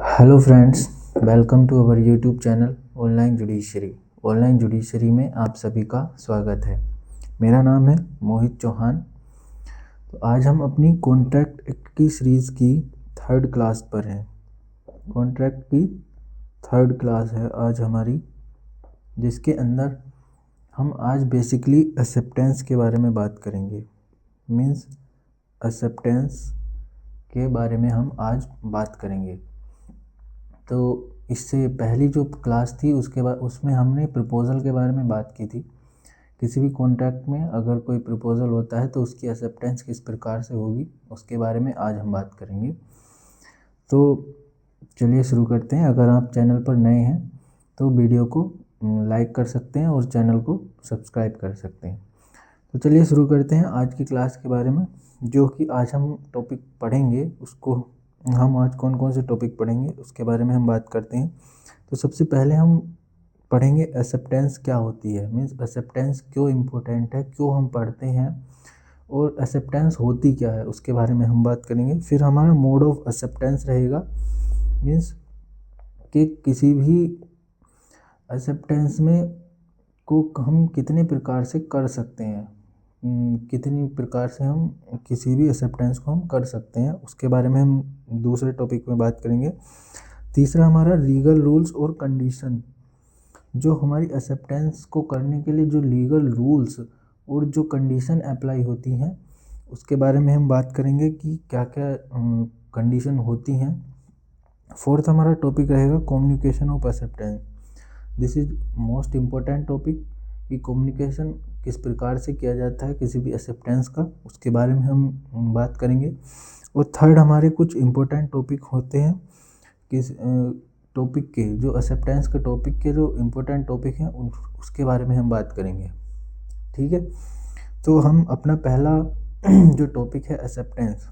Hello friends, welcome to our YouTube channel online judiciary. Online judiciary में आप सभी का स्वागत है। मेरा नाम है मोहित चौहान। तो आज हम अपनी कॉन्ट्रैक्ट एक्ट की सीरीज़ की थर्ड क्लास पर हैं। कॉन्ट्रैक्ट की थर्ड क्लास है आज हमारी, जिसके अंदर हम आज बेसिकली एक्सेप्टेंस के बारे में बात करेंगे। मीन्स एक्सेप्टेंस के बारे में हम आज बात करेंगे। तो इससे पहली जो क्लास थी उसके बाद उसमें हमने प्रपोज़ल के बारे में बात की थी। किसी भी कॉन्ट्रैक्ट में अगर कोई प्रपोज़ल होता है तो उसकी एक्सेप्टेंस किस प्रकार से होगी उसके बारे में आज हम बात करेंगे। तो चलिए शुरू करते हैं। अगर आप चैनल पर नए हैं तो वीडियो को लाइक कर सकते हैं और चैनल को सब्सक्राइब कर सकते हैं। तो चलिए शुरू करते हैं आज की क्लास के बारे में। जो कि आज हम टॉपिक पढ़ेंगे उसको हम आज कौन कौन से टॉपिक पढ़ेंगे उसके बारे में हम बात करते हैं। तो सबसे पहले हम पढ़ेंगे एक्सेप्टेंस क्या होती है। मीन्स एक्सेप्टेंस क्यों इम्पोर्टेंट है, क्यों हम पढ़ते हैं और एक्सेप्टेंस होती क्या है उसके बारे में हम बात करेंगे। फिर हमारा मोड ऑफ एक्सेप्टेंस रहेगा। मीन्स कि किसी भी एक्सेप्टेंस में को हम कितने प्रकार से कर सकते हैं, कितनी प्रकार से हम किसी भी एक्सेप्टेंस को हम कर सकते हैं उसके बारे में हम दूसरे टॉपिक में बात करेंगे। तीसरा हमारा लीगल रूल्स और कंडीशन, जो हमारी एक्सेप्टेंस को करने के लिए जो लीगल रूल्स और जो कंडीशन अप्लाई होती हैं उसके बारे में हम बात करेंगे कि क्या क्या कंडीशन होती हैं। फोर्थ हमारा टॉपिक रहेगा communication of acceptance. This is most important topic कि कम्युनिकेशन किस प्रकार से किया जाता है किसी भी एक्सेप्टेंस का, उसके बारे में हम बात करेंगे। और थर्ड हमारे कुछ इम्पोर्टेंट टॉपिक होते हैं किस टॉपिक के, जो एक्सेप्टेंस के टॉपिक के जो इम्पोर्टेंट टॉपिक हैं उसके बारे में हम बात करेंगे। ठीक है, तो हम अपना पहला जो टॉपिक है एक्सेप्टेंस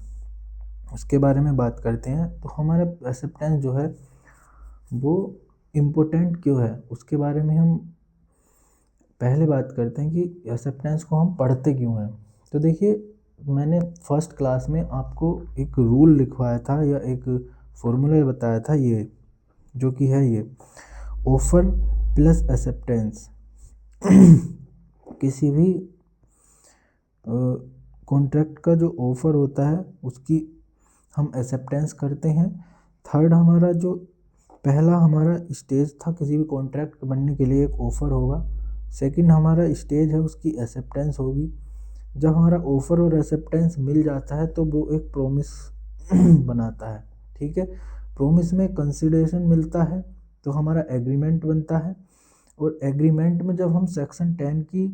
उसके बारे में बात करते हैं। तो हमारा एक्सेप्टेंस जो है वो इम्पोर्टेंट क्यों है उसके बारे में हम पहले बात करते हैं कि एक्सेप्टेंस को हम पढ़ते क्यों हैं। तो देखिए, मैंने फर्स्ट क्लास में आपको एक रूल लिखवाया था या एक फॉर्मूला बताया था, ये जो कि है ये ऑफर प्लस एक्सेप्टेंस। किसी भी कॉन्ट्रैक्ट का जो ऑफर होता है उसकी हम एक्सेप्टेंस करते हैं। थर्ड हमारा जो पहला हमारा स्टेज था किसी भी कॉन्ट्रैक्ट बनने के लिए एक ऑफ़र होगा। सेकंड हमारा स्टेज है उसकी एक्सेप्टेंस होगी। जब हमारा ऑफ़र और एक्सेप्टेंस मिल जाता है तो वो एक प्रॉमिस बनाता है। ठीक है, प्रॉमिस में कंसिडरेशन मिलता है तो हमारा एग्रीमेंट बनता है। और एग्रीमेंट में जब हम सेक्शन 10 की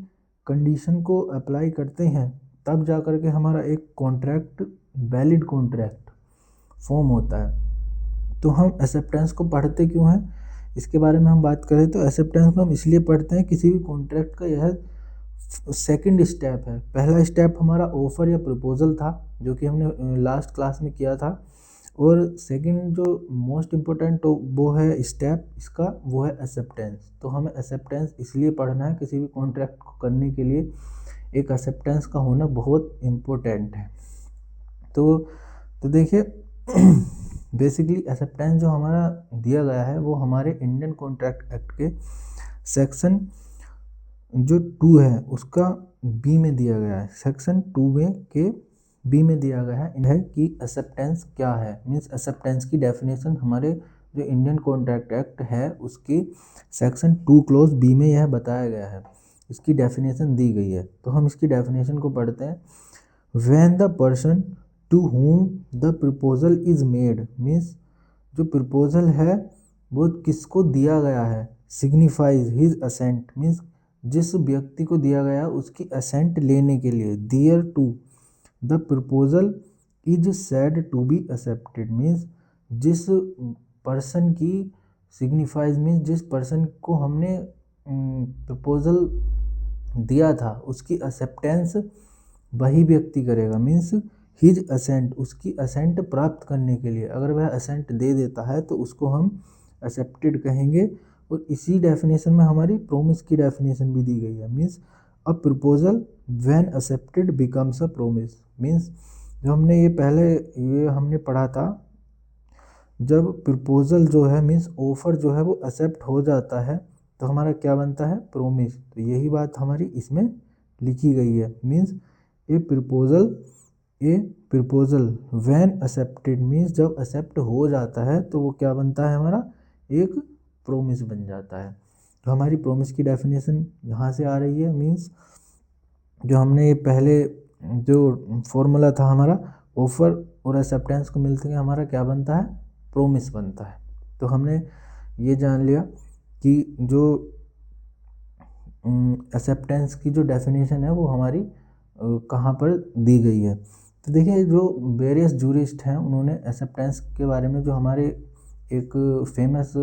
कंडीशन को अप्लाई करते हैं तब जा कर के हमारा एक कॉन्ट्रैक्ट वैलिड कॉन्ट्रैक्ट फॉर्म होता है। तो हम एक्सेप्टेंस को पढ़ते क्यों हैं इसके बारे में हम बात करें तो एक्सेप्टेंस को हम इसलिए पढ़ते हैं, किसी भी कॉन्ट्रैक्ट का यह सेकंड स्टेप है। पहला स्टेप हमारा ऑफर या प्रपोजल था जो कि हमने लास्ट क्लास में किया था। और सेकंड जो मोस्ट इम्पोर्टेंट वो है स्टेप इसका, वो है एक्सेप्टेंस। तो हमें एक्सेप्टेंस इसलिए पढ़ना है, किसी भी कॉन्ट्रैक्ट को करने के लिए एक एक्सेप्टेंस का होना बहुत इम्पोर्टेंट है। तो देखिए बेसिकली एक्सेप्टेंस जो हमारा दिया गया है वो हमारे इंडियन कॉन्ट्रैक्ट एक्ट के सेक्शन जो 2 है उसका बी में दिया गया है। सेक्शन 2 में के बी में दिया गया है कि एक्सेप्टेंस क्या है। मीन्स एक्सेप्टेंस की डेफिनेशन हमारे जो इंडियन कॉन्ट्रैक्ट एक्ट है उसकी सेक्शन 2 क्लोज बी में यह बताया गया है, इसकी डेफिनेशन दी गई है। तो हम इसकी डेफिनेशन को पढ़ते हैं। When the person to whom the proposal is made, means जो प्रपोजल है वो किसको दिया गया है, सिग्निफाइज हिज असेंट, मीन्स जिस व्यक्ति को दिया गया उसकी असेंट लेने के लिए, thereto the proposal is said to be accepted, means जिस पर्सन की सिग्निफाइज मीन्स जिस पर्सन को हमने प्रपोजल दिया था उसकी एक्सेप्टेंस वही व्यक्ति करेगा। मीन्स हिज असेंट, उसकी असेंट प्राप्त करने के लिए अगर वह असेंट दे देता है तो उसको हम एक्सेप्टेड कहेंगे। और इसी डेफिनेशन में हमारी प्रॉमिस की डेफिनेशन भी दी गई है। Means a proposal when accepted becomes a promise. Means जो हमने ये पहले ये हमने पढ़ा था जब प्रपोजल जो है मीन्स ऑफर जो है वो एक्सेप्ट हो जाता है तो हमारा क्या बनता है, प्रोमिस। तो यही बात हमारी इसमें लिखी गई है। Means A proposal when accepted means जब एक्सेप्ट हो जाता है तो वो क्या बनता है, हमारा एक प्रोमिस बन जाता है। तो हमारी प्रोमिस की डेफिनेशन यहाँ से आ रही है। मीन्स जो हमने पहले जो फॉर्मूला था हमारा ऑफर और एक्सेप्टेंस को मिलते हैं हमारा क्या बनता है, प्रोमिस बनता है। तो हमने ये जान लिया कि जो एक्सेप्टेंस की जो डेफिनेशन है वो हमारी कहाँ पर दी गई है। तो देखिए जो वेरियस जूरिस्ट हैं उन्होंने एक्सेप्टेंस के बारे में, जो हमारे एक फेमस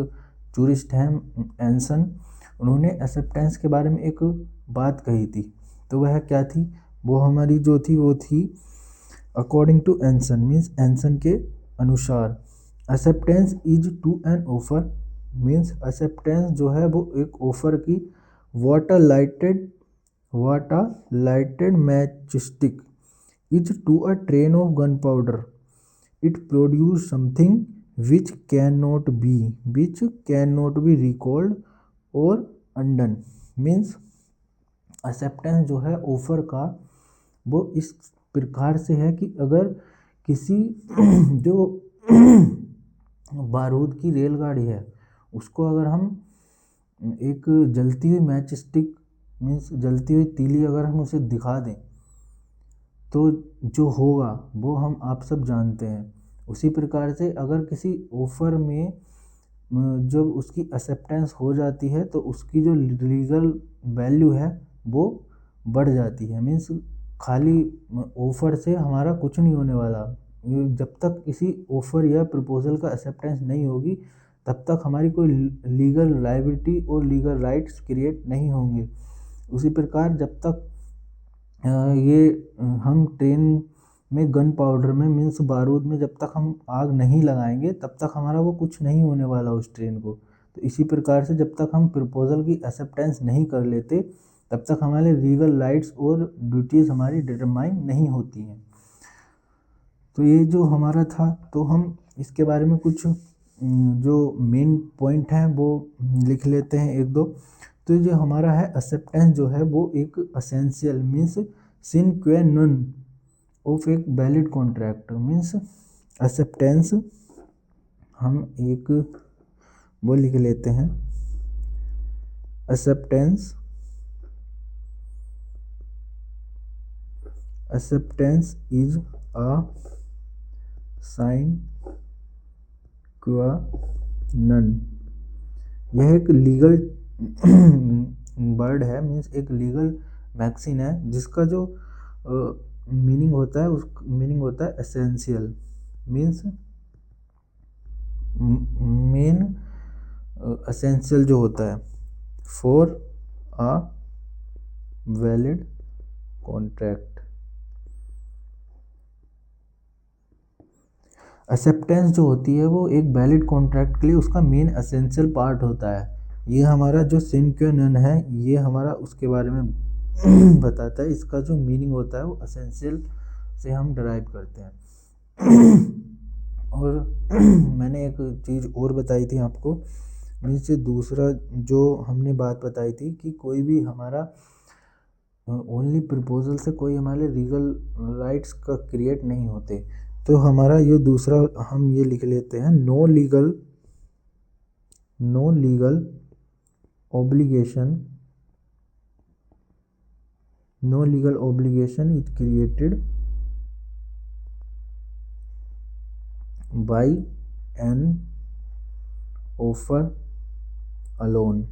जूरिस्ट हैं एंसन, उन्होंने एक्सेप्टेंस के बारे में एक बात कही थी। तो वह क्या थी, वो हमारी जो थी वो थी according to Anson means Anson के अनुसार acceptance is to an offer means acceptance जो है वो एक ऑफर की what a lighted matchstick is to a train of gunpowder it produce something which can not be recalled और undone. Means acceptance जो है ऑफर का वो इस प्रकार से है कि अगर किसी जो बारूद की रेलगाड़ी है उसको अगर हम एक जलती हुई मैच स्टिक मीन्स जलती हुई तीली अगर हम उसे दिखा दें तो जो होगा वो हम आप सब जानते हैं। उसी प्रकार से अगर किसी ऑफर में जब उसकी एक्सेप्टेंस हो जाती है तो उसकी जो लीगल वैल्यू है वो बढ़ जाती है। मीन्स खाली ऑफर से हमारा कुछ नहीं होने वाला, जब तक किसी ऑफर या प्रपोजल का एक्सेप्टेंस नहीं होगी तब तक हमारी कोई लीगल लायबिलिटी और लीगल राइट्स क्रिएट नहीं होंगे। उसी प्रकार जब तक ये हम ट्रेन में गन पाउडर में मीन्स बारूद में जब तक हम आग नहीं लगाएंगे तब तक हमारा वो कुछ नहीं होने वाला उस ट्रेन को। तो इसी प्रकार से जब तक हम प्रपोजल की एक्सेप्टेंस नहीं कर लेते तब तक हमारे लीगल राइट्स और ड्यूटीज़ हमारी डिटरमाइन नहीं होती हैं। तो ये जो हमारा था, तो हम इसके बारे में कुछ जो मेन पॉइंट हैं वो लिख लेते हैं एक दो। तो जो हमारा है एक्सेप्टेंस जो है वो एक असेंशियल मीन्स सिन क्वे नॉन ऑफ एक वैलिड कॉन्ट्रैक्ट। मीन्स एक्सेप्टेंस हम एक वो लिख लेते हैं, एक्सेप्टेंस इज अ साइन क्वा नन। यह एक लीगल वर्ड है मीन्स एक लीगल मैक्सिन है जिसका जो मीनिंग होता है उस मीनिंग होता है एसेंशियल मीन्स मेन एसेंशियल जो होता है for a valid contract. Acceptance जो होती है वो एक वैलिड कॉन्ट्रैक्ट के लिए उसका मेन एसेंशियल पार्ट होता है। ये हमारा जो सिन क्वा नन है ये हमारा उसके बारे में बताता है। इसका जो मीनिंग होता है वो एसेंशियल से हम डराइव करते हैं। और मैंने एक चीज़ और बताई थी आपको, नीचे दूसरा जो हमने बात बताई थी कि कोई भी हमारा ओनली प्रपोजल से कोई हमारे लीगल राइट्स का क्रिएट नहीं होते। तो हमारा ये दूसरा हम ये लिख लेते हैं, no legal obligation is created by an offer alone.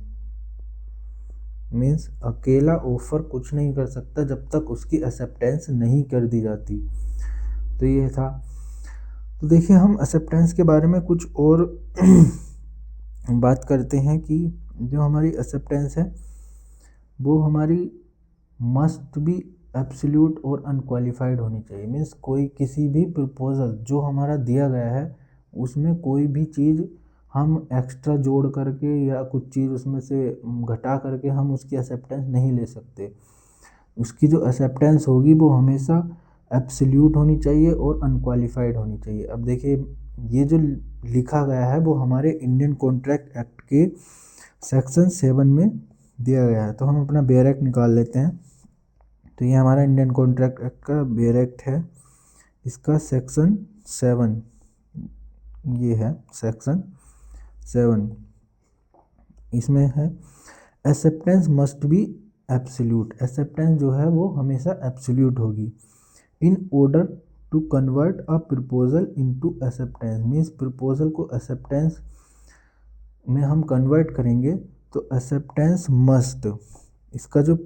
Means अकेला ऑफर कुछ नहीं कर सकता जब तक उसकी एक्सेप्टेंस नहीं कर दी जाती। तो ये था। तो देखिए हम एक्सेप्टेंस के बारे में कुछ और बात करते हैं कि जो हमारी एक्सेप्टेंस है वो हमारी मस्ट बी एब्सोल्यूट और अनक्वालिफाइड होनी चाहिए। मीन्स कोई किसी भी प्रपोजल जो हमारा दिया गया है उसमें कोई भी चीज़ हम एक्स्ट्रा जोड़ करके या कुछ चीज़ उसमें से घटा करके हम उसकी एक्सेप्टेंस नहीं ले सकते। उसकी जो एक्सेप्टेंस होगी वो हमेशा एब्सोल्यूट होनी चाहिए और अनक्वालिफाइड होनी चाहिए। अब देखिए ये जो लिखा गया है वो हमारे इंडियन कॉन्ट्रैक्ट एक्ट के सेक्शन 7 में दिया गया है। तो हम अपना बेयर एक्ट निकाल लेते हैं। तो ये हमारा इंडियन कॉन्ट्रैक्ट एक्ट का बेयर एक्ट है, इसका सेक्शन 7 ये है, सेक्शन 7। इसमें है acceptance must be absolute. Acceptance जो है वो हमेशा एब्सोल्यूट होगी। In order to convert a proposal into acceptance, means proposal को एक्सेप्टेंस में हम कन्वर्ट करेंगे तो एक्सेप्टेंस मस्ट, इसका जो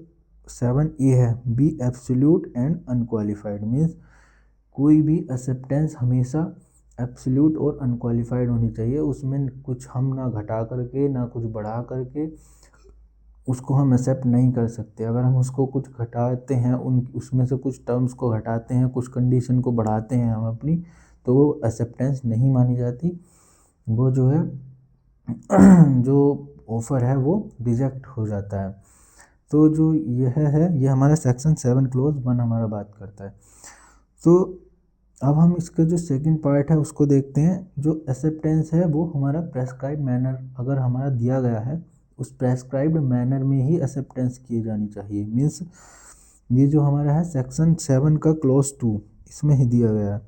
7A है, B absolute and unqualified. Means कोई भी एक्सेप्टेंस हमेशा एब्सोल्यूट और अनक्वालिफाइड होनी चाहिए। उसमें कुछ हम ना घटा करके ना कुछ बढ़ा करके उसको हम एक्सेप्ट नहीं कर सकते। अगर हम उसको कुछ घटाते हैं, उसमें से कुछ टर्म्स को घटाते हैं, कुछ कंडीशन को बढ़ाते हैं हम अपनी, तो वो एक्सेप्टेंस नहीं मानी जाती। वो जो है जो ऑफ़र है वो रिजेक्ट हो जाता है। तो जो यह है ये हमारा सेक्शन 7 क्लोज 1 हमारा बात करता है। तो अब हम इसका जो सेकंड पार्ट है उसको देखते हैं। जो एक्सेप्टेंस है वो हमारा प्रेस्क्राइब मैनर अगर हमारा दिया गया है, उस प्रेस्क्राइब्ड मैनर में ही एक्सेप्टेंस की जानी चाहिए। मीन्स ये जो हमारा है सेक्शन 7 का क्लोज 2 इसमें ही दिया गया है।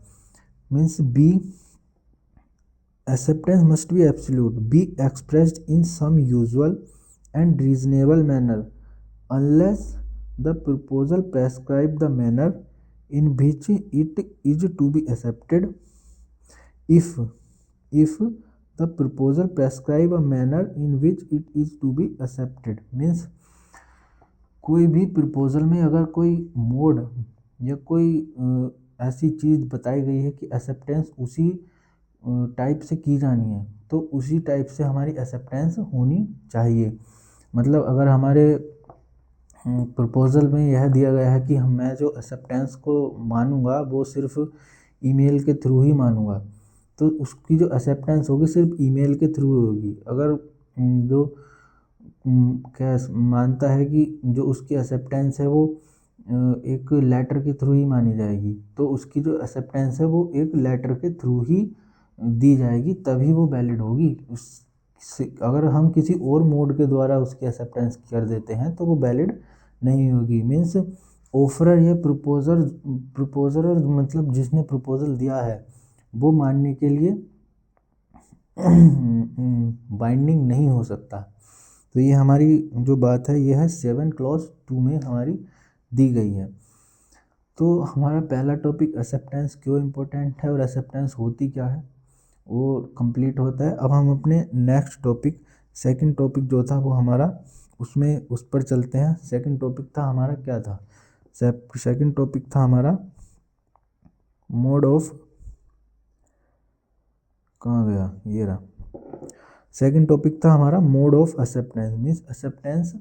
Means B acceptance must be absolute, be expressed in some usual and reasonable manner, unless the proposal prescribe the manner in which it is to be accepted. If the proposal prescribe a manner in which it is to be accepted, means कोई भी proposal में अगर कोई mode या कोई ऐसी चीज़ बताई गई है कि एक्सेप्टेंस उसी टाइप से की जानी है, तो उसी टाइप से हमारी एक्सेप्टेंस होनी चाहिए। मतलब अगर हमारे प्रपोज़ल में यह दिया गया है कि मैं जो एक्सेप्टेंस को मानूंगा वो सिर्फ ईमेल के थ्रू ही मानूंगा, तो उसकी जो एक्सेप्टेंस होगी सिर्फ ईमेल के थ्रू होगी। अगर जो क्या मानता है कि जो उसकी एक्सेप्टेंस है वो एक लेटर के थ्रू ही मानी जाएगी, तो उसकी जो एक्सेप्टेंस है वो एक लेटर के थ्रू ही दी जाएगी, तभी वो वैलिड होगी। अगर हम किसी और मोड के द्वारा उसकी एक्सेप्टेंस कर देते हैं तो वो वैलिड नहीं होगी। मीन्स ऑफरर या प्रपोजर मतलब जिसने प्रपोजल दिया है वो मानने के लिए बाइंडिंग नहीं हो सकता। तो ये हमारी जो बात है ये है 7 क्लॉज 2 में हमारी दी गई है। तो हमारा पहला टॉपिक एक्सेप्टेंस क्यों इम्पोर्टेंट है और एक्सेप्टेंस होती क्या है वो कंप्लीट होता है। अब हम अपने नेक्स्ट टॉपिक सेकंड टॉपिक जो था वो हमारा उस पर चलते हैं। सेकंड टॉपिक था हमारा क्या था, सेकंड टॉपिक था हमारा मोड ऑफ, कहाँ गया ये रहा। सेकंड टॉपिक था हमारा mode of acceptance, means acceptance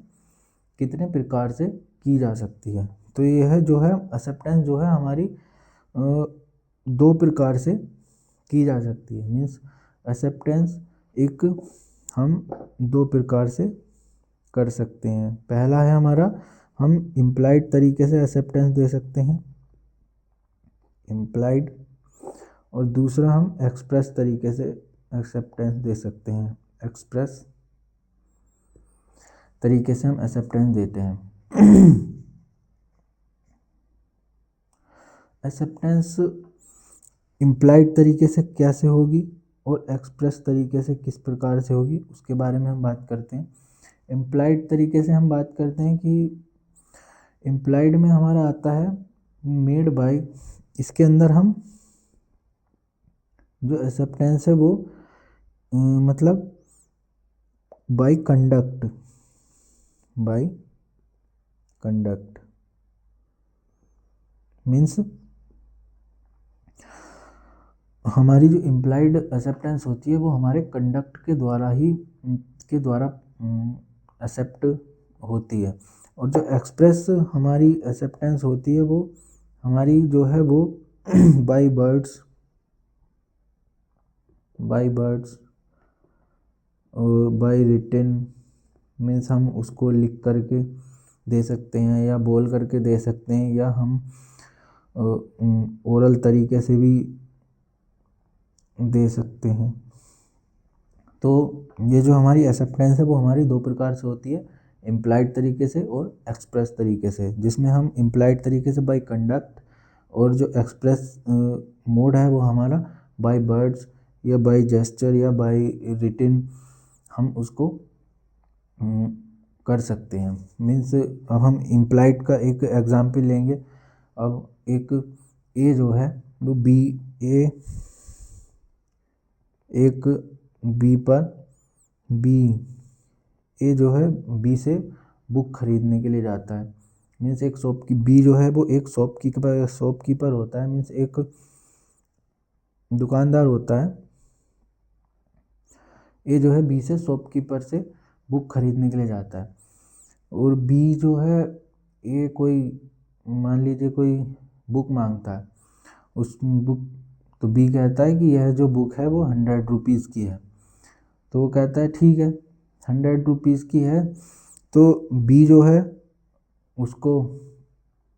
कितने प्रकार से की जा सकती है। तो ये है जो है एक्सेप्टेंस जो है हमारी 2 प्रकार से की जा सकती है। मीन्स एक्सेप्टेंस एक हम 2 प्रकार से कर सकते हैं। पहला है हमारा हम इम्प्लाइड तरीके से एक्सेप्टेंस दे सकते हैं, इम्प्लाइड, और दूसरा हम एक्सप्रेस तरीके से एक्सेप्टेंस दे सकते हैं। एक्सप्रेस तरीके से हम एक्सेप्टेंस देते हैं। एक्सेप्टेंस इम्प्लाइड तरीके से कैसे होगी और एक्सप्रेस तरीके से किस प्रकार से होगी उसके बारे में हम बात करते हैं। इम्प्लाइड तरीके से हम बात करते हैं कि इम्प्लाइड में हमारा आता है मेड बाय, इसके अंदर हम जो एक्सेप्टेंस है वो मतलब बाय कंडक्ट मीन्स हमारी जो इम्प्लाइड एक्सेप्टेंस होती है वो हमारे कंडक्ट के द्वारा एक्सेप्ट होती है। और जो एक्सप्रेस हमारी एक्सेप्टेंस होती है वो हमारी जो है वो बाय वर्ड्स और बाय रिटन, मीन्स हम उसको लिख करके दे सकते हैं या बोल करके दे सकते हैं, या हम ओरल तरीके से भी दे सकते हैं। तो ये जो हमारी एक्सेप्टेंस है वो हमारी दो प्रकार से होती है, इम्प्लाइड तरीके से और एक्सप्रेस तरीके से, जिसमें हम इम्प्लाइड तरीके से बाय कंडक्ट, और जो एक्सप्रेस मोड है वो हमारा बाय वर्ड्स या बाय जेस्चर या बाय रिटन हम उसको कर सकते हैं। मीन्स अब हम इम्प्लाइड का एक एग्जाम्पल लेंगे। अब एक ए जो है वो बी ए एक बी पर बी ए जो है बी से बुक खरीदने के लिए जाता है। मीन्स एक शॉप की बी जो है वो एक शॉपकीपर होता है, मीन्स एक दुकानदार होता है। ए जो है बी से शॉपकीपर से बुक खरीदने के लिए जाता है, और बी जो है ए कोई मान लीजिए कोई बुक मांगता है उस बुक, तो बी कहता है कि यह जो बुक है वो 100 रुपीज़ की है। तो वो कहता है ठीक है 100 रुपीज़ की है। तो बी जो है उसको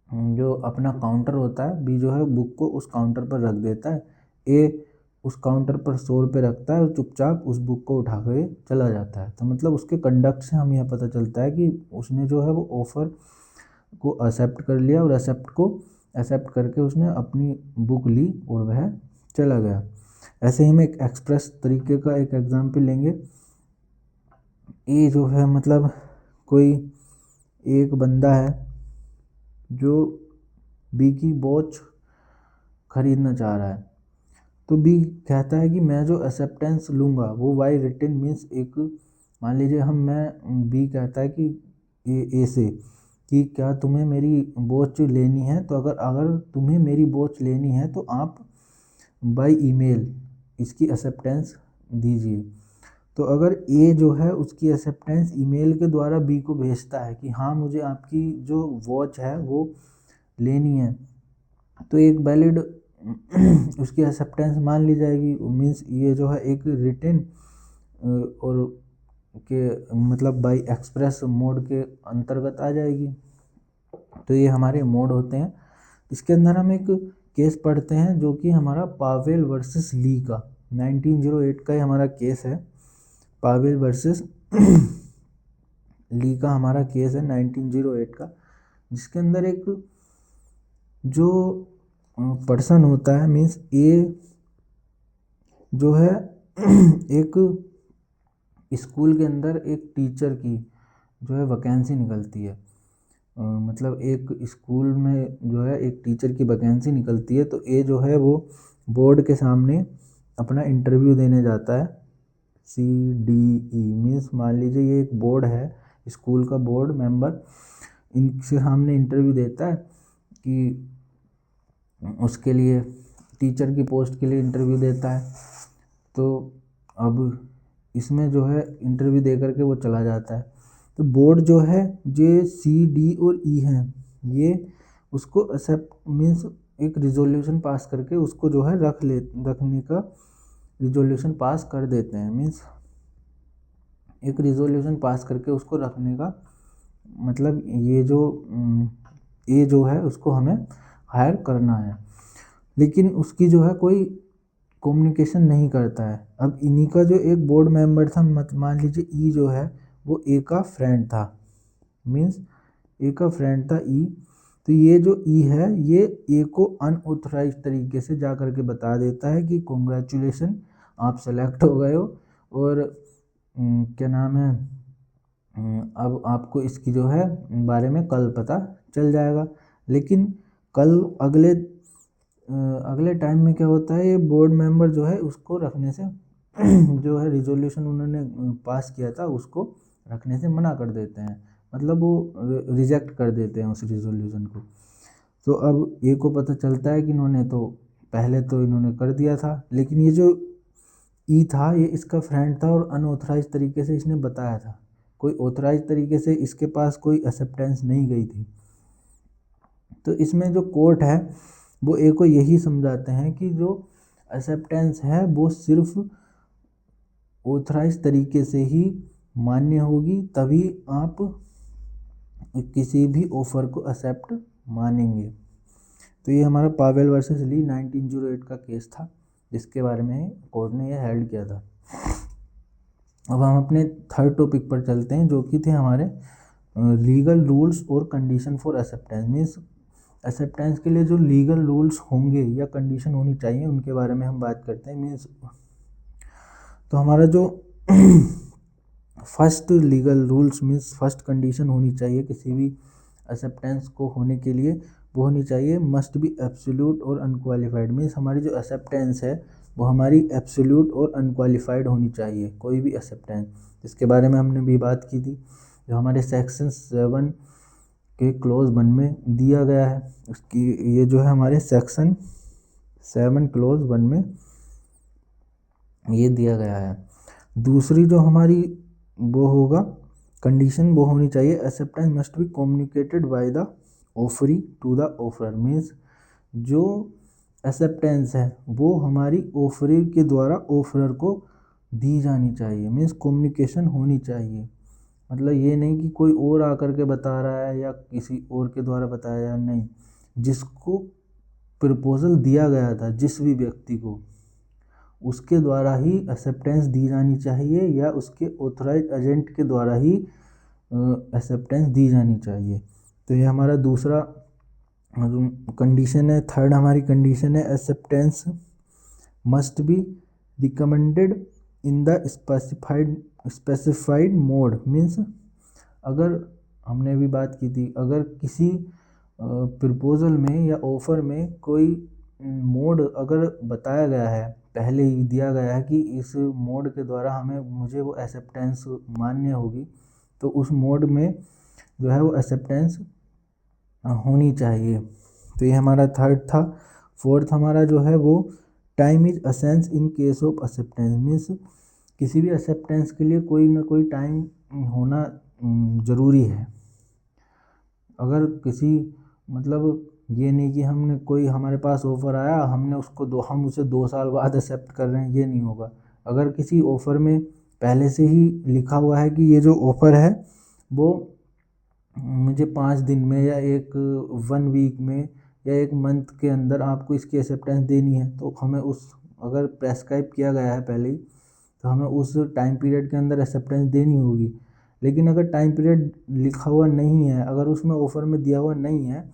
जो अपना काउंटर होता है, बी जो है बुक को उस काउंटर पर रख देता है। ए उस काउंटर पर 100 रुपये रखता है और चुपचाप उस बुक को उठा के चला जाता है। तो मतलब उसके कंडक्ट से हमें यह पता चलता है कि उसने जो है वो ऑफ़र को एक्सेप्ट कर लिया, और एक्सेप्ट करके उसने अपनी बुक ली और वह चला गया। ऐसे ही हम एक एक्सप्रेस तरीके का एक एग्जाम्पल लेंगे। ए जो है मतलब कोई एक बंदा है जो बी की वॉच खरीदना चाह रहा है। तो बी कहता है कि मैं जो एक्सेप्टेंस लूँगा वो बाय रिटन, मीन्स एक मान लीजिए बी कहता है कि ए से कि क्या तुम्हें मेरी वॉच लेनी है, तो अगर अगर तुम्हें मेरी वॉच लेनी है तो आप बाय ईमेल इसकी एक्सेप्टेंस दीजिए। तो अगर ए जो है उसकी एक्सेप्टेंस ईमेल के द्वारा बी को भेजता है कि हाँ मुझे आपकी जो वॉच है वो लेनी है, तो एक वैलिड उसकी एक्सेप्टेंस मान ली जाएगी। मीन्स ये जो है एक रिटन और के मतलब बाय एक्सप्रेस मोड के अंतर्गत आ जाएगी। तो ये हमारे मोड होते हैं। इसके अंदर हम एक केस पढ़ते हैं जो कि हमारा पावेल वर्सेस ली का 1908 का ही हमारा केस है। पावेल वर्सेस ली का हमारा केस है 1908 का, जिसके अंदर एक जो पर्सन होता है, मीन्स ए जो है एक स्कूल के अंदर एक टीचर की जो है वैकेंसी निकलती है। मतलब एक स्कूल में जो है एक टीचर की वैकेंसी निकलती है। तो ए जो है वो बोर्ड के सामने अपना इंटरव्यू देने जाता है। CDE मीन्स मान लीजिए ये एक बोर्ड है, स्कूल का बोर्ड मेंबर, इनके सामने इंटरव्यू देता है कि उसके लिए टीचर की पोस्ट के लिए इंटरव्यू देता है। तो अब इसमें जो है इंटरव्यू दे करके वो चला जाता है। तो बोर्ड जो है जो CD और E हैं, ये उसको एक्सेप्ट मीन्स एक रिजोल्यूशन पास करके उसको जो है रखने का रिजोल्यूशन पास कर देते हैं। मीन्स एक रिजोल्यूशन पास करके उसको रखने का मतलब ये जो ए जो है उसको हमें हायर करना है, लेकिन उसकी जो है कोई कम्युनिकेशन नहीं करता है। अब इन्हीं का जो एक बोर्ड मेंबर था, मान लीजिए ई जो है वो ए का फ्रेंड था, मीन्स ए का फ्रेंड था ई। तो ये जो ई है ये ए को अनऑथराइज तरीके से जा करके बता देता है कि कॉन्ग्रेचुलेसन आप सेलेक्ट हो गए हो, और क्या नाम है अब आपको इसकी जो है बारे में कल पता चल जाएगा। लेकिन कल अगले टाइम में क्या होता है, ये बोर्ड मेंबर जो है उसको रखने से जो है रिजोल्यूशन उन्होंने पास किया था उसको रखने से मना कर देते हैं, मतलब वो रिजेक्ट कर देते हैं उस रिजोल्यूशन को। तो अब ए को पता चलता है कि इन्होंने तो पहले तो इन्होंने कर दिया था, लेकिन ये जो ई था ये इसका फ्रेंड था और अनऑथराइज तरीके से इसने बताया था, कोई ऑथराइज तरीके से इसके पास कोई एक्सेप्टेंस नहीं गई थी। तो इसमें जो कोर्ट है वो ए को यही समझाते हैं कि जो एक्सेप्टेंस है वो सिर्फ ऑथराइज तरीके से ही मान्य होगी, तभी आप किसी भी ऑफर को एक्सेप्ट मानेंगे। तो ये हमारा पावेल वर्सेस ली 1908 का केस था। जिसके बारे में कोर्ट ने यह हेल्ड किया था। अब हम अपने थर्ड टॉपिक पर चलते हैं, जो कि थे हमारे लीगल रूल्स और condition for acceptance. Means acceptance के लिए जो लीगल रूल्स होंगे या कंडीशन होनी चाहिए, उनके बारे में हम बात करते हैं। मीन्स तो हमारा जो first legal rules means first condition होनी चाहिए किसी भी एक्सेप्टेंस को होने के लिए, वो होनी चाहिए मस्ट बी एब्सोल्यूट और अनक्वालिफाइड। मीन्स हमारी जो एक्सेप्टेंस है वो हमारी एब्सोल्यूट और अनक्वालिफाइड होनी चाहिए, कोई भी एक्सेप्टेंस, जिसके बारे में हमने भी बात की थी, जो हमारे सेक्शन 7 के क्लोज 1 में दिया गया है। उसकी ये जो है हमारे सेक्शन 7 क्लोज 1 में ये दिया गया है। दूसरी जो हमारी वो होगा कंडीशन, वो होनी चाहिए acceptance must be communicated by the offeree to the offeror. Means जो एक्सेप्टेंस है वो हमारी ऑफरी के द्वारा ऑफरर को दी जानी चाहिए। मीन्स कम्युनिकेशन होनी चाहिए, मतलब ये नहीं कि कोई और आकर के बता रहा है या किसी और के द्वारा बताया जाए, नहीं, जिसको प्रपोजल दिया गया था जिस भी व्यक्ति को, उसके द्वारा ही एक्सेप्टेंस दी जानी चाहिए या उसके ऑथराइज एजेंट के द्वारा ही एक्सेप्टेंस दी जानी चाहिए। तो ये हमारा दूसरा कंडीशन है। थर्ड हमारी कंडीशन है acceptance must B recommended in the specified mode. Means अगर हमने भी बात की थी, अगर किसी प्रपोजल में या ऑफर में कोई मोड अगर बताया गया है, पहले ही दिया गया है कि इस मोड के द्वारा मुझे वो एक्सेप्टेंस मान्य होगी, तो उस मोड में जो है वो एक्सेप्टेंस होनी चाहिए। तो ये हमारा थर्ड था। फोर्थ हमारा जो है वो time is असेंस in case of acceptance. Means किसी भी एक्सेप्टेंस के लिए कोई ना कोई टाइम होना ज़रूरी है। अगर किसी मतलब ये नहीं कि हमने कोई हमारे पास ऑफ़र आया, हम उसे 2 साल बाद एक्सेप्ट कर रहे हैं, ये नहीं होगा। अगर किसी ऑफ़र में पहले से ही लिखा हुआ है कि ये जो ऑफ़र है वो मुझे 5 दिन में या 1 वीक में या 1 मंथ के अंदर आपको इसकी एक्सेप्टेंस देनी है, तो हमें अगर प्रेस्क्राइब किया गया है पहले ही, तो हमें उस टाइम पीरियड के अंदर एक्सेप्टेंस देनी होगी। लेकिन अगर टाइम पीरियड लिखा हुआ नहीं है, अगर उसमें ऑफ़र में दिया हुआ नहीं है,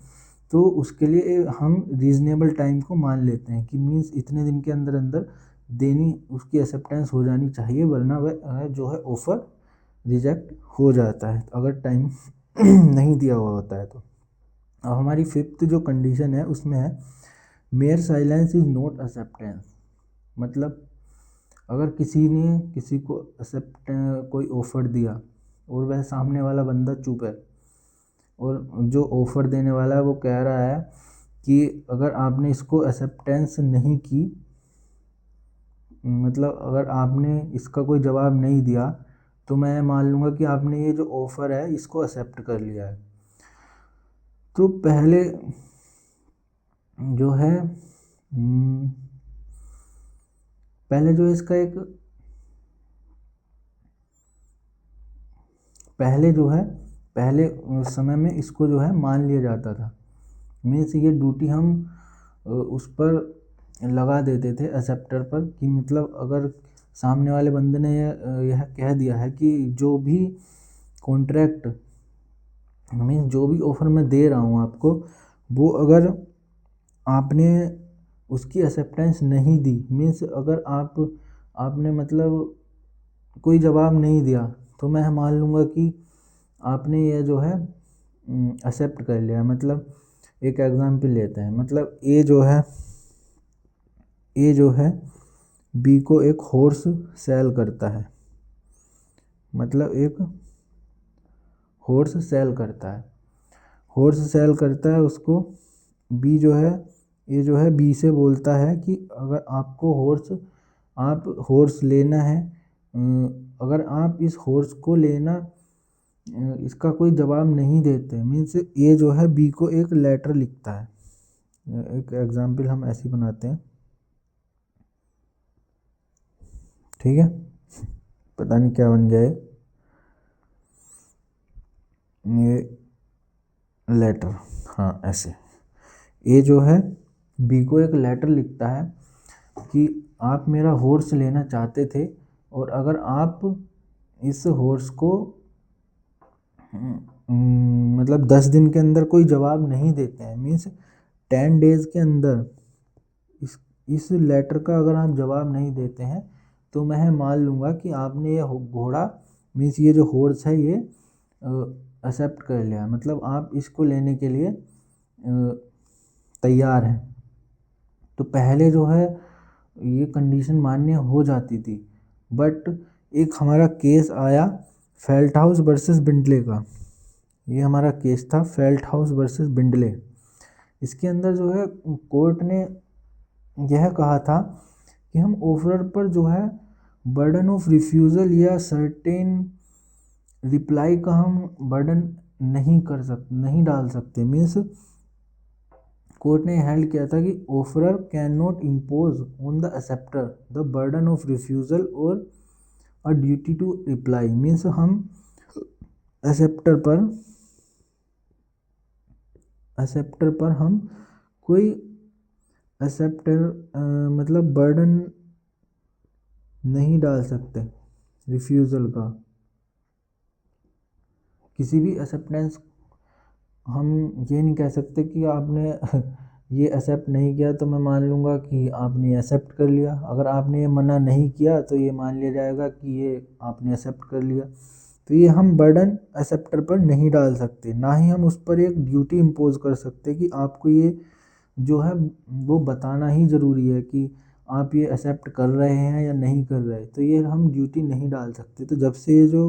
तो उसके लिए हम रीज़नेबल टाइम को मान लेते हैं कि मीन्स इतने दिन के अंदर अंदर उसकी एक्सेप्टेंस हो जानी चाहिए, वरना वह जो है ऑफ़र रिजेक्ट हो जाता है अगर टाइम नहीं दिया हुआ होता है तो। अब हमारी फिफ्थ जो कंडीशन है उसमें है mayor silence is not acceptance. मतलब अगर किसी ने किसी को कोई ऑफ़र दिया और वह सामने वाला बंदा चुप है, और जो ऑफ़र देने वाला है वो कह रहा है कि अगर आपने इसको एक्सेप्टेंस नहीं की, मतलब अगर आपने इसका कोई जवाब नहीं दिया, तो मैं मान लूँगा कि आपने ये जो ऑफ़र है इसको एक्सेप्ट कर लिया है। तो पहले जो है पहले जो इसका एक पहले समय में इसको जो है मान लिया जाता था। मीन्स ये ड्यूटी हम उस पर लगा देते थे एक्सेप्टर पर, कि मतलब अगर सामने वाले बंदे ने यह कह दिया है कि जो भी कॉन्ट्रैक्ट मीन्स जो भी ऑफ़र मैं दे रहा हूँ आपको, वो अगर आपने उसकी एक्सेप्टेंस नहीं दी, मीन्स अगर आपने मतलब कोई जवाब नहीं दिया, तो मैं मान लूँगा कि आपने यह जो है एक्सेप्ट कर लिया। मतलब एक एग्जांपल लेते हैं, मतलब ए जो है बी को एक हॉर्स सेल करता है, मतलब एक हॉर्स सेल करता है उसको बी जो है, ये जो है बी से बोलता है कि अगर आपको हॉर्स लेना है, अगर आप इस हॉर्स को इसका कोई जवाब नहीं देते, मीन्स ये जो है बी को एक लेटर लिखता है। एक एग्जांपल हम ऐसे बनाते हैं, ठीक है, पता नहीं क्या बन गया ये लेटर, हाँ ऐसे। ये जो है बी को एक लेटर लिखता है कि आप मेरा हॉर्स लेना चाहते थे और अगर आप इस हॉर्स को मतलब 10 दिन के अंदर कोई जवाब नहीं देते हैं, मीन्स 10 डेज़ के अंदर इस लेटर का अगर आप जवाब नहीं देते हैं तो मैं मान लूँगा कि आपने ये घोड़ा मीन्स ये जो हॉर्स है ये एक्सेप्ट कर लिया, मतलब आप इसको लेने के लिए तैयार हैं। तो पहले जो है ये कंडीशन मान्य हो जाती थी, बट एक हमारा केस आया फेल्टहाउस वर्सेस बिंडले का। ये हमारा केस था फेल्टहाउस वर्सेस बिंडले। इसके अंदर जो है कोर्ट ने यह कहा था कि हम ऑफरर पर जो है बर्डन ऑफ रिफ्यूज़ल या सर्टेन रिप्लाई का हम बर्डन नहीं डाल सकते। मीन्स कोर्ट ने हेल्ड किया था कि offerer can not impose on the acceptor the burden of refusal और a duty to reply. Means हम एक्सेप्टर पर हम कोई मतलब बर्डन नहीं डाल सकते रिफ्यूज़ल का। किसी भी एक्सेप्टेंस हम ये नहीं कह सकते कि आपने ये एक्सेप्ट नहीं किया तो मैं मान लूँगा कि आपने एक्सेप्ट कर लिया। अगर आपने ये मना नहीं किया तो ये मान लिया जाएगा कि ये आपने एक्सेप्ट कर लिया। तो ये हम बर्डन एक्सेप्टर पर नहीं डाल सकते, ना ही हम उस पर एक ड्यूटी इम्पोज कर सकते कि आपको ये जो है वो बताना ही ज़रूरी है कि आप ये एक्सेप्ट कर रहे हैं या नहीं कर रहे। तो ये हम ड्यूटी नहीं डाल सकते। तो जब से ये जो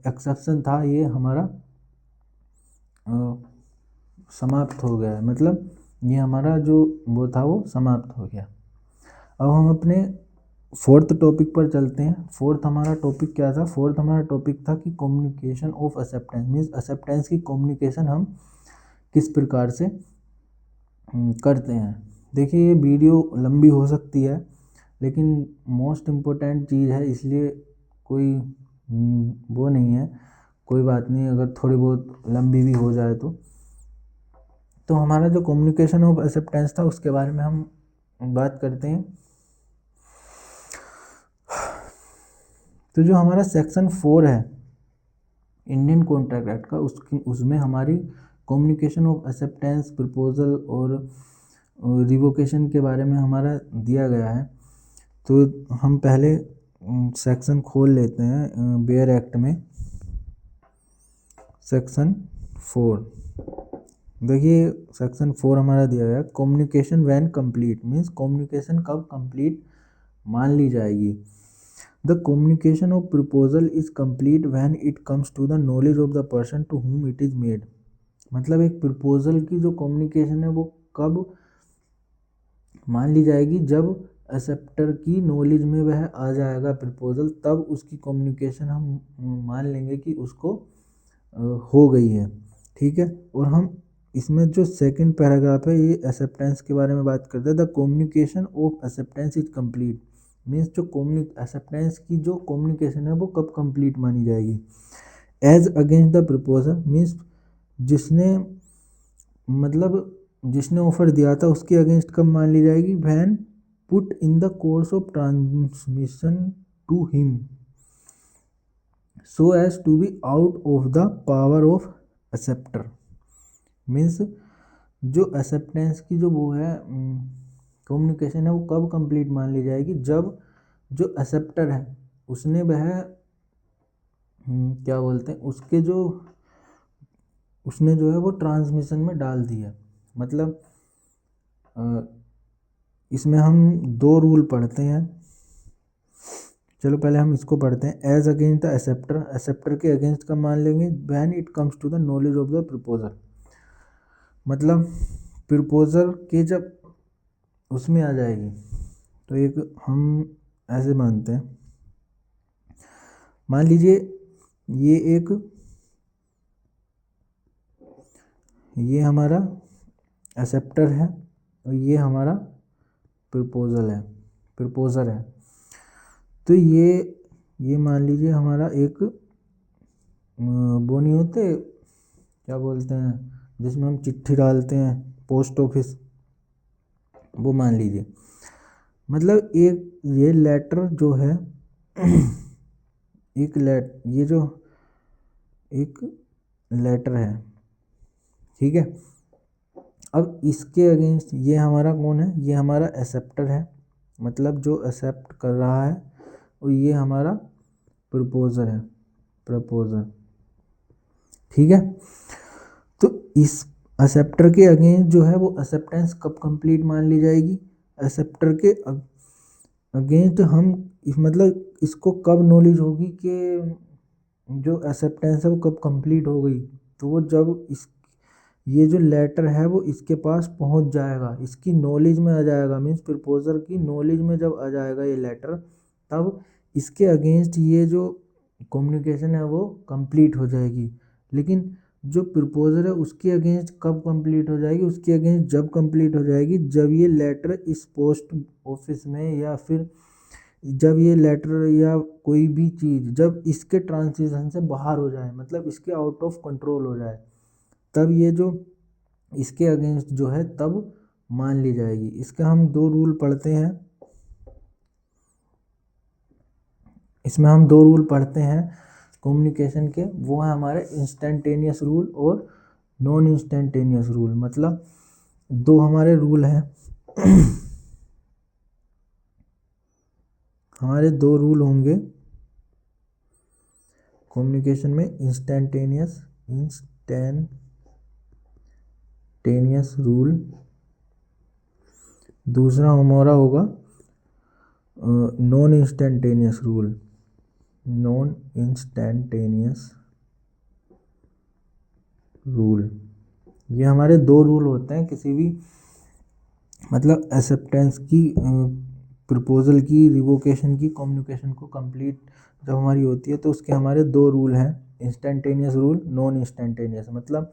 एक्सेप्शन था ये हमारा समाप्त हो गया है, मतलब ये हमारा जो वो था वो समाप्त हो गया। अब हम अपने फोर्थ टॉपिक पर चलते हैं। फोर्थ हमारा टॉपिक क्या था? फोर्थ हमारा टॉपिक था कि communication of acceptance. Means acceptance की कम्युनिकेशन हम किस प्रकार से करते हैं। देखिए ये वीडियो लंबी हो सकती है लेकिन मोस्ट इम्पोर्टेंट चीज़ है, इसलिए कोई वो नहीं है, कोई बात नहीं अगर थोड़ी बहुत लंबी भी हो जाए तो हमारा जो कम्युनिकेशन ऑफ एक्सेप्टेंस था उसके बारे में हम बात करते हैं। तो जो हमारा सेक्शन 4 है इंडियन कॉन्ट्रैक्ट एक्ट का, उसमें हमारी कम्युनिकेशन ऑफ एक्सेप्टेंस, प्रपोजल और रिवोकेशन के बारे में हमारा दिया गया है। तो हम पहले सेक्शन खोल लेते हैं बेयर एक्ट में। सेक्शन 4 देखिए, सेक्शन 4 हमारा दिया गया communication when complete. Means communication कब कंप्लीट मान ली जाएगी। The communication of proposal is complete when it comes to the knowledge of the person to whom it is made. मतलब एक प्रपोजल की जो कम्युनिकेशन है वो कब मान ली जाएगी? जब एक्सेप्टर की नॉलेज में वह आ जाएगा प्रपोजल, तब उसकी कम्युनिकेशन हम मान लेंगे कि उसको हो गई है। ठीक है। और हम इसमें जो सेकंड पैराग्राफ है ये एक्सेप्टेंस के बारे में बात करते हैं। The communication of acceptance is complete. Means जो एक्सेप्टेंस की जो कम्युनिकेशन है वो कब कंप्लीट मानी जाएगी? As against the proposal. Means जिसने ऑफर दिया था उसके अगेंस्ट कब मान ली जाएगी? When put in the course of transmission to him so as to be out of the power of acceptor. Means जो एक्सेप्टेंस की जो वो है कम्युनिकेशन है वो कब कंप्लीट मान ली जाएगी? जब जो एक्सेप्टर है उसने वह क्या बोलते हैं उसने जो है वो ट्रांसमिशन में डाल दिया। मतलब इसमें हम 2 रूल पढ़ते हैं। चलो पहले हम इसको पढ़ते हैं। As against the acceptor. Acceptor के अगेंस्ट कब मान लेंगे? When it comes to the knowledge of the proposal. मतलब प्रपोजल के जब उसमें आ जाएगी तो एक हम ऐसे मानते हैं, मान लीजिए ये हमारा एक्सेप्टर है और ये हमारा प्रपोजर है। तो ये मान लीजिए हमारा एक वो नहीं होते, क्या बोलते हैं, जिसमें हम चिट्ठी डालते हैं पोस्ट ऑफिस, वो मान लीजिए। मतलब एक ये लेटर जो है ये जो एक लेटर है, ठीक है। अब इसके अगेंस्ट ये हमारा कौन है, ये हमारा एक्सेप्टर है, मतलब जो एक्सेप्ट कर रहा है, और ये हमारा प्रपोजर है, प्रपोजर, ठीक है। तो इस एक्सेप्टर के अगेंस्ट जो है वो एक्सेप्टेंस कब कंप्लीट मान ली जाएगी, एक्सेप्टर के अगेंस्ट हम मतलब इसको कब नॉलेज होगी कि जो एक्सेप्टेंस है वो कब कंप्लीट हो गई, तो वो जब इस ये जो लेटर है वो इसके पास पहुंच जाएगा, इसकी नॉलेज में आ जाएगा, मीन्स प्रपोजर की नॉलेज में जब आ जाएगा ये लेटर, तब इसके अगेंस्ट ये जो कम्युनिकेशन है वो कंप्लीट हो जाएगी। लेकिन जो प्रपोजर है उसके अगेंस्ट कब कंप्लीट हो जाएगी, उसके अगेंस्ट जब कंप्लीट हो जाएगी जब ये लेटर इस पोस्ट ऑफिस में, या फिर जब ये लेटर या कोई भी चीज़ जब इसके ट्रांजिशन से बाहर हो जाए, मतलब इसके आउट ऑफ कंट्रोल हो जाए, तब ये जो इसके अगेंस्ट जो है तब मान ली जाएगी। इसका हम दो रूल पढ़ते हैं, इसमें हम दो रूल पढ़ते हैं कम्युनिकेशन के, वो है हमारे इंस्टेंटेनियस रूल और नॉन इंस्टेंटेनियस रूल। मतलब दो हमारे रूल हैं हमारे दो रूल होंगे कम्युनिकेशन में, इंस्टेंटेनियस रूल, दूसरा हमारा होगा non instantaneous rule, non instantaneous rule. ये हमारे दो रूल होते हैं किसी भी मतलब एक्सेप्टेंस की, प्रपोजल की, रिवोकेशन की, कम्युनिकेशन को कंप्लीट जब हमारी होती है, तो उसके हमारे दो रूल हैं, इंस्टेंटेनियस रूल, नॉन इंस्टेंटेनियस। मतलब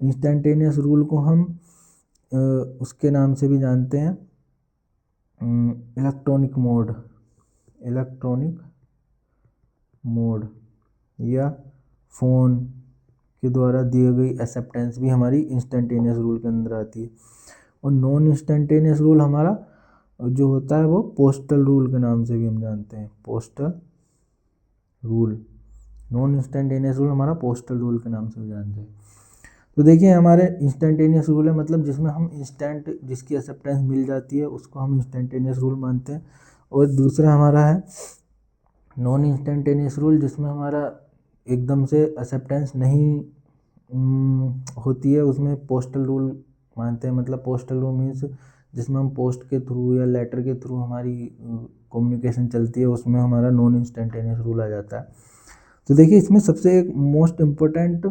इंस्टेंटेनियस रूल को हम उसके नाम से भी जानते हैं इलेक्ट्रॉनिक मोड, या फ़ोन के द्वारा दिए गई एक्सेप्टेंस भी हमारी इंस्टेंटेनियस रूल के अंदर आती है। और नॉन इंस्टेंटेनियस रूल हमारा जो होता है वो पोस्टल रूल के नाम से भी हम जानते हैं, postal rule. Non instantaneous rule हमारा पोस्टल रूल के नाम से भी जानते हैं। तो देखिए हमारे इंस्टेंटेनियस रूल है, मतलब जिसमें हम इंस्टेंट जिसकी एक्सेप्टेंस मिल जाती है उसको हम इंस्टेंटेनियस रूल मानते हैं। और दूसरा हमारा है नॉन इंस्टेंटेनियस रूल, जिसमें हमारा एकदम से एक्सेप्टेंस नहीं होती है, उसमें पोस्टल रूल मानते हैं। मतलब पोस्टल रूल मीन्स जिसमें हम पोस्ट के थ्रू या लेटर के थ्रू हमारी कम्युनिकेशन चलती है, उसमें हमारा नॉन इंस्टेंटेनियस रूल आ जाता है। तो देखिए इसमें सबसे एक मोस्ट इम्पोर्टेंट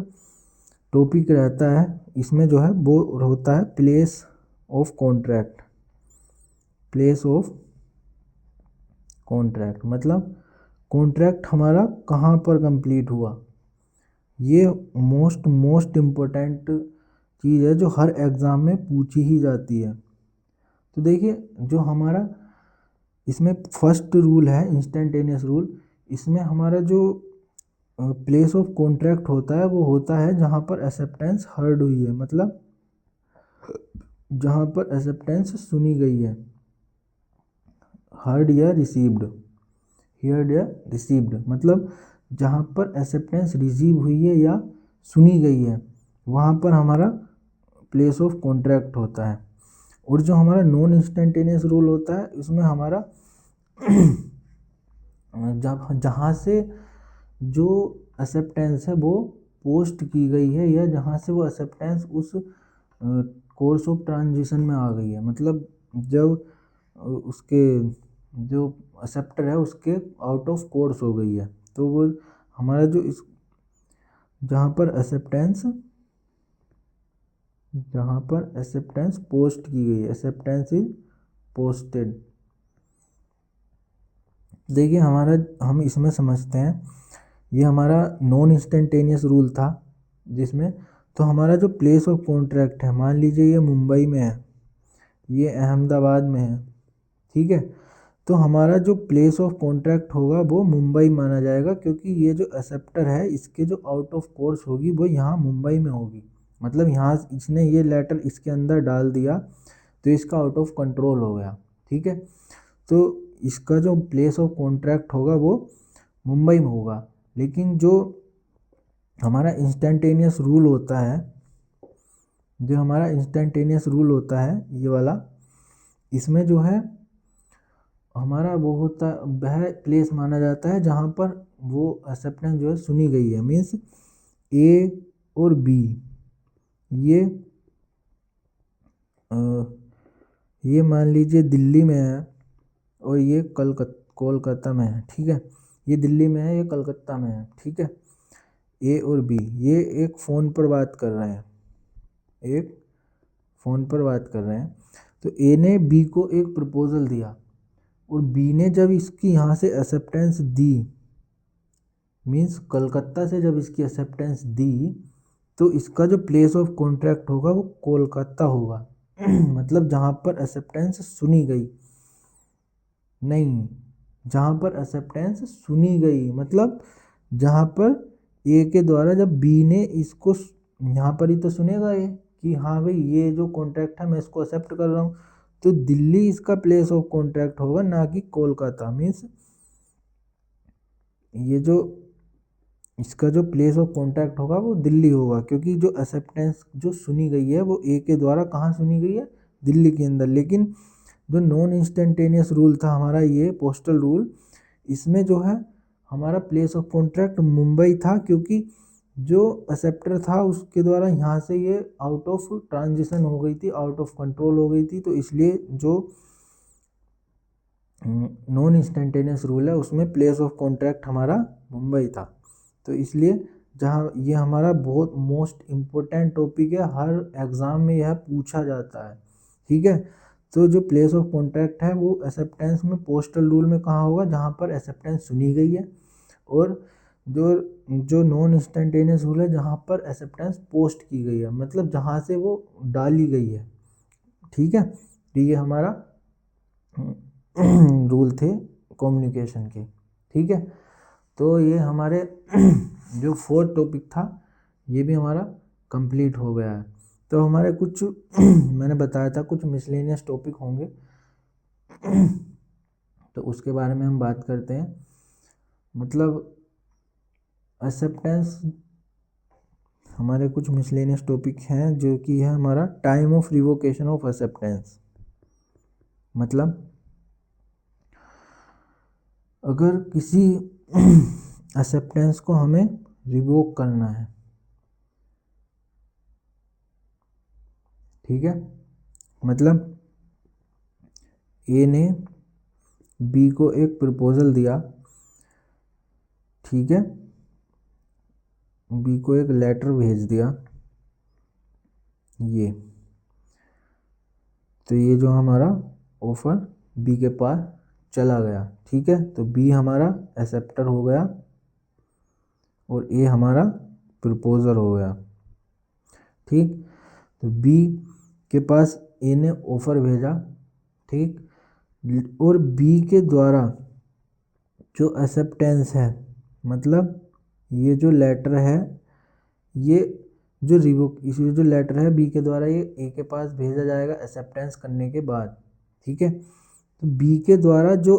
टॉपिक रहता है इसमें जो है वो होता है place of contract. Place of contract मतलब कॉन्ट्रैक्ट हमारा कहाँ पर कंप्लीट हुआ, ये मोस्ट इम्पोर्टेंट चीज़ है जो हर एग्ज़ाम में पूछी ही जाती है। तो देखिए जो हमारा इसमें फर्स्ट रूल है इंस्टेंटेनियस रूल, इसमें हमारा जो प्लेस ऑफ कॉन्ट्रैक्ट होता है वो होता है जहाँ पर एक्सेप्टेंस हर्ड हुई है, मतलब जहाँ पर एक्सेप्टेंस सुनी गई है, हर्ड या रिसीव्ड, मतलब जहाँ पर एक्सेप्टेंस रिसीव हुई है या सुनी गई है वहाँ पर हमारा प्लेस ऑफ कॉन्ट्रैक्ट होता है। और जो हमारा नॉन इंस्टेंटेनियस रूल होता है उसमें हमारा जहाँ से जो एक्सेप्टेंस है वो पोस्ट की गई है, या जहाँ से वो एक्सेप्टेंस उस कोर्स ऑफ ट्रांजिशन में आ गई है, मतलब जब उसके जो एक्सेप्टर है उसके आउट ऑफ कोर्स हो गई है, तो वो हमारा जो इस जहाँ पर एक्सेप्टेंस पोस्ट की गई है, एक्सेप्टेंस इज पोस्टेड। देखिए हम इसमें समझते हैं, ये हमारा नॉन इंस्टेंटेनियस रूल था जिसमें, तो हमारा जो प्लेस ऑफ कॉन्ट्रैक्ट है, मान लीजिए ये मुंबई में है, ये अहमदाबाद में है, ठीक है, तो हमारा जो प्लेस ऑफ कॉन्ट्रैक्ट होगा वो मुंबई माना जाएगा, क्योंकि ये जो एक्सेप्टर है इसके जो आउट ऑफ कोर्स होगी वो यहाँ मुंबई में होगी। मतलब यहाँ इसने ये लेटर इसके अंदर डाल दिया तो इसका आउट ऑफ कंट्रोल हो गया, ठीक है। तो इसका जो प्लेस ऑफ कॉन्ट्रैक्ट होगा वो मुंबई में होगा। लेकिन जो हमारा इंस्टेंटेनियस रूल होता है, जो हमारा इंस्टेंटेनियस रूल होता है ये वाला, इसमें जो है हमारा वो होता वह प्लेस माना जाता है जहाँ पर वो एक्सेप्टेंस जो है सुनी गई है। मीन्स ए और बी ये मान लीजिए दिल्ली में है और ये कोलकाता में है, ठीक है। ये दिल्ली में है, ये कलकत्ता में है, ठीक है। ए और बी ये एक फ़ोन पर बात कर रहे हैं, एक फ़ोन पर बात कर रहे हैं। तो ए ने बी को एक प्रपोज़ल दिया और बी ने जब इसकी यहाँ से एक्सेप्टेंस दी, मीन्स कलकत्ता से जब इसकी एक्सेप्टेंस दी, तो इसका जो प्लेस ऑफ कॉन्ट्रैक्ट होगा वो कोलकाता होगा। मतलब जहाँ पर एक्सेप्टेंस सुनी गई, नहीं, जहाँ पर एक्सेप्टेंस सुनी गई मतलब जहाँ पर ए के द्वारा जब बी ने इसको, यहाँ पर ही तो सुनेगा ये कि हाँ भाई ये जो कॉन्ट्रैक्ट है मैं इसको एक्सेप्ट कर रहा हूँ, तो दिल्ली इसका प्लेस ऑफ कॉन्ट्रैक्ट होगा, ना कि कोलकाता। मीन्स ये जो इसका जो प्लेस ऑफ कॉन्ट्रैक्ट होगा वो दिल्ली होगा, क्योंकि जो एक्सेप्टेंस जो सुनी गई है वो ए के द्वारा कहाँ सुनी गई है, दिल्ली के अंदर। लेकिन जो नॉन इंस्टेंटेनियस रूल था हमारा, ये पोस्टल रूल, इसमें जो है हमारा प्लेस ऑफ कॉन्ट्रैक्ट मुंबई था, क्योंकि जो एक्सेप्टर था उसके द्वारा यहाँ से ये आउट ऑफ ट्रांजिशन हो गई थी, आउट ऑफ कंट्रोल हो गई थी। तो इसलिए जो नॉन इंस्टेंटेनियस रूल है उसमें प्लेस ऑफ कॉन्ट्रैक्ट हमारा मुंबई था। तो इसलिए जहाँ ये हमारा बहुत मोस्ट इम्पोर्टेंट टॉपिक है, हर एग्ज़ाम में यह पूछा जाता है, ठीक है। तो जो प्लेस ऑफ कॉन्ट्रैक्ट है वो एक्सेप्टेंस में पोस्टल रूल में कहाँ होगा, जहाँ पर एक्सेप्टेंस सुनी गई है। और जो नॉन इंस्टेंटेनियस रूल है जहाँ पर एक्सेप्टेंस पोस्ट की गई है, मतलब जहाँ से वो डाली गई है, ठीक है। तो ये हमारा रूल थे कम्युनिकेशन के, ठीक है। तो ये हमारे जो फोर्थ टॉपिक था ये भी हमारा कंप्लीट हो गया है। तो हमारे कुछ मैंने बताया था कुछ मिसलेनियस टॉपिक होंगे, तो उसके बारे में हम बात करते हैं। मतलब एक्सेप्टेंस हमारे कुछ मिसलेनियस टॉपिक हैं, जो कि है हमारा time of revocation of acceptance. मतलब अगर किसी एक्सेप्टेंस को हमें रिवोक करना है, ठीक है, मतलब ए ने बी को एक प्रपोजल दिया, ठीक है, बी को एक लेटर भेज दिया, तो ये जो हमारा ऑफर बी के पास चला गया, ठीक है। तो बी हमारा एक्सेप्टर हो गया और ए हमारा प्रपोजर हो गया, ठीक। तो बी के पास ए ने ऑफर भेजा, ठीक, और बी के द्वारा जो एक्सेप्टेंस है, मतलब ये जो लेटर है, ये जो जो लेटर है बी के द्वारा ये ए के पास भेजा जाएगा एक्सेप्टेंस करने के बाद, ठीक है। तो बी के द्वारा जो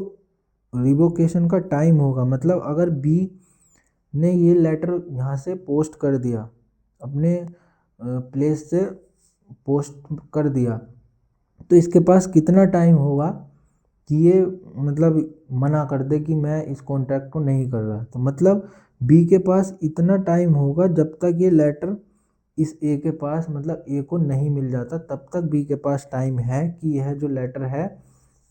रिवोकेशन का टाइम होगा, मतलब अगर बी ने ये लेटर यहाँ से पोस्ट कर दिया, अपने प्लेस से पोस्ट कर दिया, तो इसके पास कितना टाइम होगा कि ये मतलब मना कर दे कि मैं इस कॉन्ट्रैक्ट को नहीं कर रहा। तो मतलब बी के पास इतना टाइम होगा जब तक ये लेटर इस ए के पास, मतलब ए को नहीं मिल जाता, तब तक बी के पास टाइम है कि यह जो लेटर है,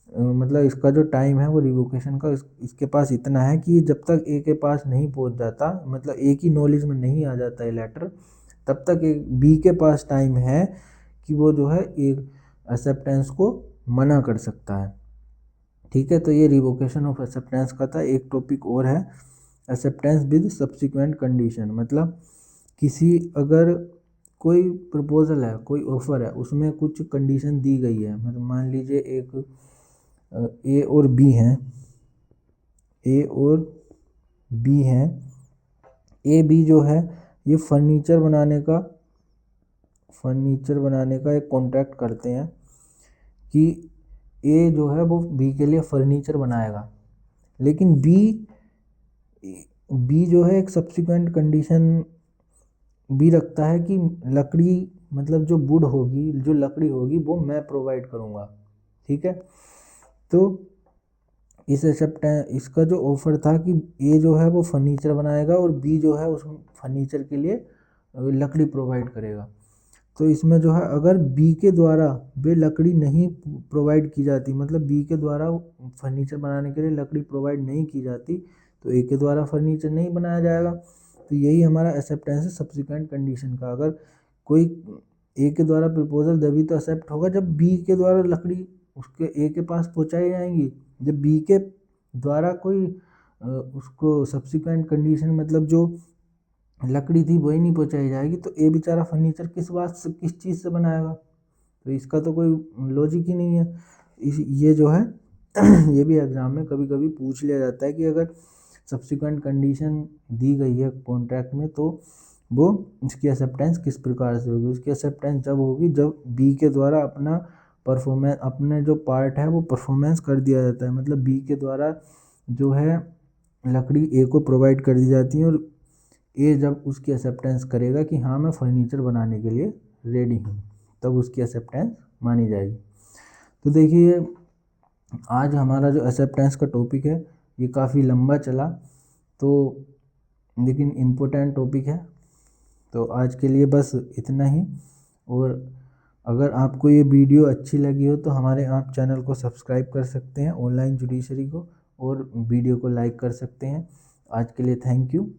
मतलब इसका जो टाइम है वो रिवोकेशन का इसके पास इतना है कि जब तक ए के पास नहीं पहुंच जाता, मतलब ए की नॉलेज में नहीं आ जाता ये लेटर, तब तक बी के पास टाइम है कि वो जो है एक एक्सेप्टेंस को मना कर सकता है, ठीक है। तो ये रिवोकेशन ऑफ एक्सेप्टेंस का था। एक टॉपिक और है एक्सेप्टेंस विद सब्सिक्वेंट कंडीशन। मतलब किसी अगर कोई प्रपोजल है, कोई ऑफर है, उसमें कुछ कंडीशन दी गई है, मतलब मान लीजिए एक ए और बी हैं, ए और बी हैं, ए बी जो है ये फर्नीचर बनाने का एक कॉन्ट्रैक्ट करते हैं कि ए जो है वो बी के लिए फर्नीचर बनाएगा, लेकिन बी जो है एक सब्सिक्वेंट कंडीशन भी रखता है कि लकड़ी मतलब जो वुड होगी, जो लकड़ी होगी वो मैं प्रोवाइड करूँगा। ठीक है, तो इस एक्सेप्टेंस इसका जो ऑफर था कि ए जो है वो फर्नीचर बनाएगा और बी जो है उस फर्नीचर के लिए लकड़ी प्रोवाइड करेगा। तो इसमें जो है अगर बी के द्वारा वे लकड़ी नहीं प्रोवाइड की जाती, मतलब बी के द्वारा फर्नीचर बनाने के लिए लकड़ी प्रोवाइड नहीं की जाती, तो ए के द्वारा फर्नीचर नहीं बनाया जाएगा। तो यही हमारा एक्सेप्टेंस है सब्सिक्वेंट कंडीशन का। अगर कोई ए के द्वारा प्रपोजल तभी तो एक्सेप्ट होगा जब बी के द्वारा लकड़ी उसके ए के पास पहुंचाई जाएंगी। जब बी के द्वारा कोई उसको सब्सिक्वेंट कंडीशन मतलब जो लकड़ी थी वही नहीं पहुंचाई जाएगी, तो ए बेचारा फर्नीचर किस बात से, किस चीज़ से बनाएगा? तो इसका तो कोई लॉजिक ही नहीं है। ये जो है ये भी एग्जाम में कभी कभी पूछ लिया जाता है कि अगर सब्सिक्वेंट कंडीशन दी गई है कॉन्ट्रैक्ट में तो वो इसकी एक्सेप्टेंस किस प्रकार से होगी? उसकी एक्सेप्टेंस जब होगी जब बी के द्वारा अपना परफॉर्मेंस, अपने जो पार्ट है वो परफॉर्मेंस कर दिया जाता है, मतलब बी के द्वारा जो है लकड़ी ए को प्रोवाइड कर दी जाती है और ए जब उसकी एक्सेप्टेंस करेगा कि हाँ मैं फर्नीचर बनाने के लिए रेडी हूँ, तब उसकी एक्सेप्टेंस मानी जाएगी। तो देखिए आज हमारा जो एक्सेप्टेंस का टॉपिक है ये काफ़ी लंबा चला, तो लेकिन इम्पोर्टेंट टॉपिक है। तो आज के लिए बस इतना ही, और अगर आपको ये वीडियो अच्छी लगी हो तो हमारे आप चैनल को सब्सक्राइब कर सकते हैं ऑनलाइन जुडिशरी को, और वीडियो को लाइक कर सकते हैं। आज के लिए थैंक यू।